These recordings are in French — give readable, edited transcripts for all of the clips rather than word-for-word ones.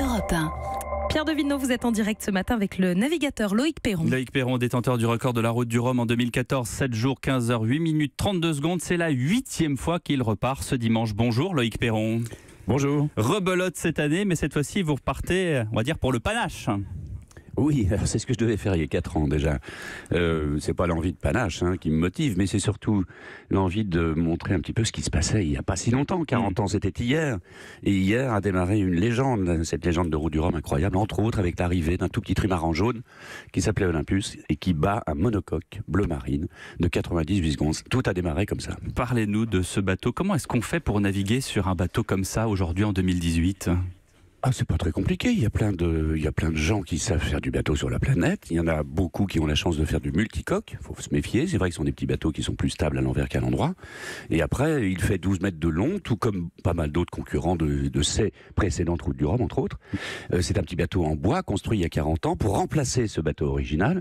Europe 1. Pierre de Villeneuve, vous êtes en direct ce matin avec le navigateur Loïc Perron. Loïc Perron, détenteur du record de la route du Rhum en 2014, 7 jours, 15 heures, 8 minutes, 32 secondes. C'est la 8e fois qu'il repart ce dimanche. Bonjour Loïc Perron. Bonjour. Rebelote cette année, mais cette fois-ci vous repartez, on va dire, pour le panache. Oui, c'est ce que je devais faire il y a 4 ans déjà. C'est pas l'envie de panache qui me motive, mais c'est surtout l'envie de montrer un petit peu ce qui se passait il n'y a pas si longtemps. 40 ans, c'était hier. Et hier a démarré une légende, cette légende de route du Rhum incroyable, entre autres avec l'arrivée d'un tout petit trimaran jaune qui s'appelait Olympus et qui bat un monocoque bleu marine de 98 secondes. Tout a démarré comme ça. Parlez-nous de ce bateau. Comment est-ce qu'on fait pour naviguer sur un bateau comme ça aujourd'hui en 2018 ? Ah, c'est pas très compliqué. Il y a plein de gens qui savent faire du bateau sur la planète. Il y en a beaucoup qui ont la chance de faire du multicoque. Faut se méfier. C'est vrai que ce sont des petits bateaux qui sont plus stables à l'envers qu'à l'endroit. Et après, il fait 12 mètres de long, tout comme pas mal d'autres concurrents de ces précédentes routes du Rhum, entre autres. C'est un petit bateau en bois construit il y a 40 ans pour remplacer ce bateau original.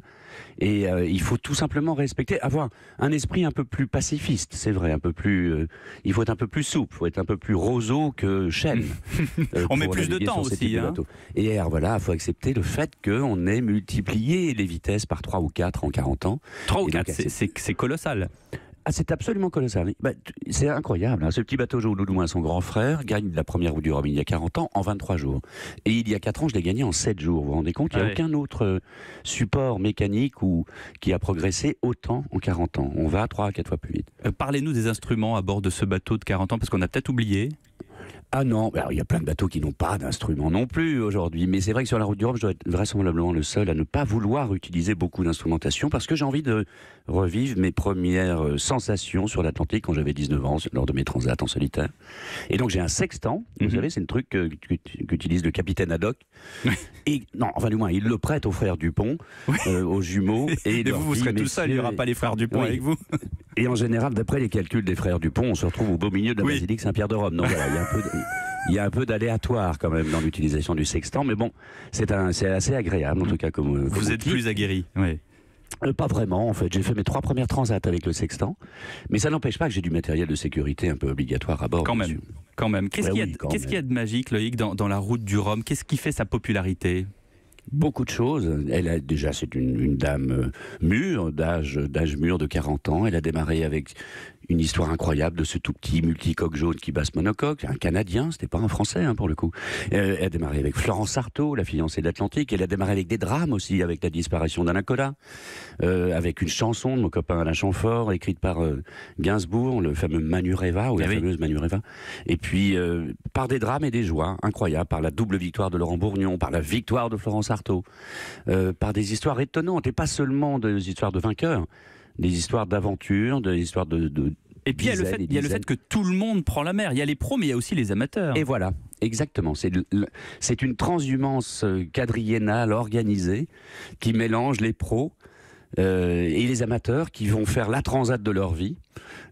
Et il faut tout simplement avoir un esprit un peu plus pacifiste. C'est vrai, un peu plus. Il faut être un peu plus souple. Il faut être un peu plus roseau que chêne. On met plus de temps aussi. Et voilà, il faut accepter le fait qu'on ait multiplié les vitesses par 3 ou 4 en 40 ans. 3 ou 4, c'est colossal. Ah, c'est absolument colossal. C'est incroyable. Ce petit bateau jaune, ou du moins son grand frère, gagne la première route du Rhum il y a 40 ans en 23 jours. Et il y a 4 ans, je l'ai gagné en 7 jours. Vous vous rendez compte ? Il n'y a aucun autre support mécanique qui a progressé autant en 40 ans. On va 3 à 4 fois plus vite. Parlez-nous des instruments à bord de ce bateau de 40 ans, parce qu'on a peut-être oublié. Ah non, alors, il y a plein de bateaux qui n'ont pas d'instruments non plus aujourd'hui, mais c'est vrai que sur la route du Rhum, je dois être vraisemblablement le seul à ne pas vouloir utiliser beaucoup d'instrumentation parce que j'ai envie de revivre mes premières sensations sur l'Atlantique quand j'avais 19 ans, lors de mes transats en solitaire. Et donc j'ai un sextant, vous savez, c'est le truc qu'utilise le capitaine Haddock. Et non, enfin du moins, il le prête aux frères Dupont, aux jumeaux. Et vous serez tout seul, il n'y aura pas les frères Dupont avec vous. Et en général, d'après les calculs des frères Dupont, on se retrouve au beau milieu de la basilique Saint-Pierre de Rome. Donc voilà, il y a un peu d'aléatoire quand même dans l'utilisation du sextant, mais bon, c'est assez agréable en tout cas comme vous êtes plus aguerri, oui. Pas vraiment en fait, j'ai fait mes 3 premières transats avec le sextant, mais ça n'empêche pas que j'ai du matériel de sécurité un peu obligatoire à bord. Quand même. Qu'est-ce qu'il y a de magique, Loïc, dans la route du Rhum ? Qu'est-ce qui fait sa popularité ? Beaucoup de choses. C'est une dame mûre, d'âge mûr de 40 ans. Elle a démarré avec une histoire incroyable de ce tout petit multicoque jaune qui bat ce monocoque, un Canadien, c'était pas un Français pour le coup. Elle a démarré avec Florence Artaud, la fiancée de l'Atlantique. Elle a démarré avec des drames aussi, avec la disparition d'Alain Colas, avec une chanson de mon copain Alain Chamfort, écrite par Gainsbourg, le fameux Manureva, ou la fameuse Manureva. Et puis par des drames et des joies incroyables, par la double victoire de Laurent Bourgnon, par la victoire de Florence Artaud, par des histoires étonnantes, et pas seulement des histoires de vainqueurs, des histoires d'aventure, des histoires de et puis il y a le fait que tout le monde prend la mer. Il y a les pros, mais il y a aussi les amateurs. Et voilà, exactement. C'est une transhumance quadriennale organisée qui mélange les pros et les amateurs qui vont faire la transat de leur vie,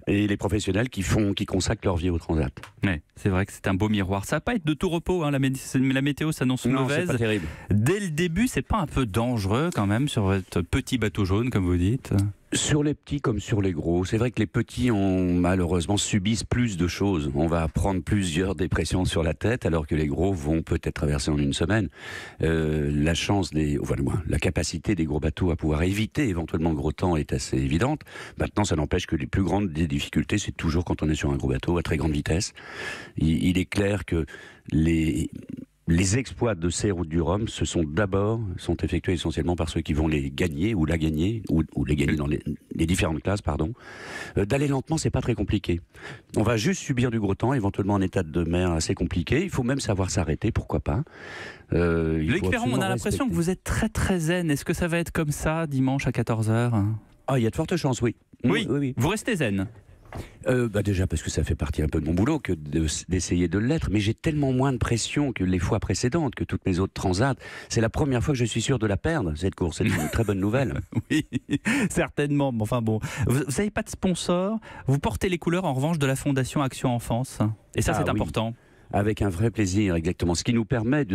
et les professionnels qui consacrent leur vie au transat. Ouais, c'est vrai que c'est un beau miroir. Ça va pas être de tout repos, la météo s'annonce mauvaise. C'est pas terrible. Dès le début, c'est pas un peu dangereux quand même sur votre petit bateau jaune, comme vous dites ? Sur les petits comme sur les gros. C'est vrai que les petits malheureusement subissent plus de choses. On va prendre plusieurs dépressions sur la tête, alors que les gros vont peut-être traverser en une semaine. La capacité des gros bateaux à pouvoir éviter éventuellement le gros temps est assez évidente. Maintenant, ça n'empêche que les plus grandes des difficultés, c'est toujours quand on est sur un gros bateau à très grande vitesse. Il est clair que les exploits de ces routes du Rhum sont effectués essentiellement par ceux qui vont les gagner ou la gagner ou les gagner dans les différentes classes, D'aller lentement, c'est pas très compliqué. On va juste subir du gros temps, éventuellement un état de mer assez compliqué. Il faut même savoir s'arrêter, pourquoi pas. Loïc Perron, on a l'impression que vous êtes très très zen. Est-ce que ça va être comme ça dimanche à 14h ? Ah, il y a de fortes chances, oui. Oui. Vous restez zen ? Déjà parce que ça fait partie un peu de mon boulot que d'essayer de l'être, mais j'ai tellement moins de pression que les fois précédentes, que toutes mes autres transats. C'est la première fois que je suis sûr de la perdre, cette course. C'est une très bonne nouvelle. Oui, certainement. Enfin bon, vous n'avez pas de sponsor. Vous portez les couleurs en revanche de la Fondation Action Enfance. Et ça, c'est important. Avec un vrai plaisir, exactement. Ce qui nous permet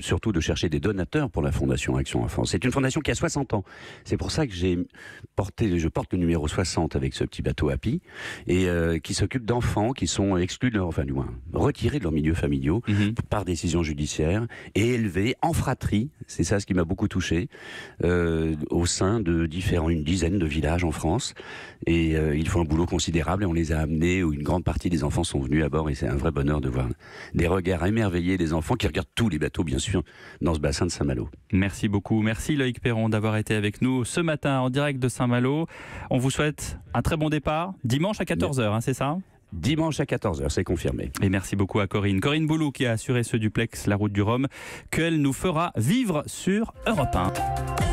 surtout de chercher des donateurs pour la Fondation Action Enfance. C'est une fondation qui a 60 ans. C'est pour ça que je porte le numéro 60 avec ce petit bateau Happy, et qui s'occupe d'enfants qui sont exclus de leur, enfin du moins, retirés de leurs milieux familiaux par décision judiciaire et élevés en fratrie. C'est ça ce qui m'a beaucoup touché, au sein de une dizaine de villages en France. Et ils font un boulot considérable et on les a amenés, où une grande partie des enfants sont venus à bord, et c'est un vrai bonheur de voir des regards émerveillés des enfants qui regardent tous les bateaux, bien sûr, dans ce bassin de Saint-Malo. Merci beaucoup. Merci Loïc Perron d'avoir été avec nous ce matin en direct de Saint-Malo. On vous souhaite un très bon départ. Dimanche à 14h, c'est ça ? Dimanche à 14h, c'est confirmé. Et merci beaucoup à Corinne Boulou qui a assuré ce duplex La Route du Rhum, qu'elle nous fera vivre sur Europe 1.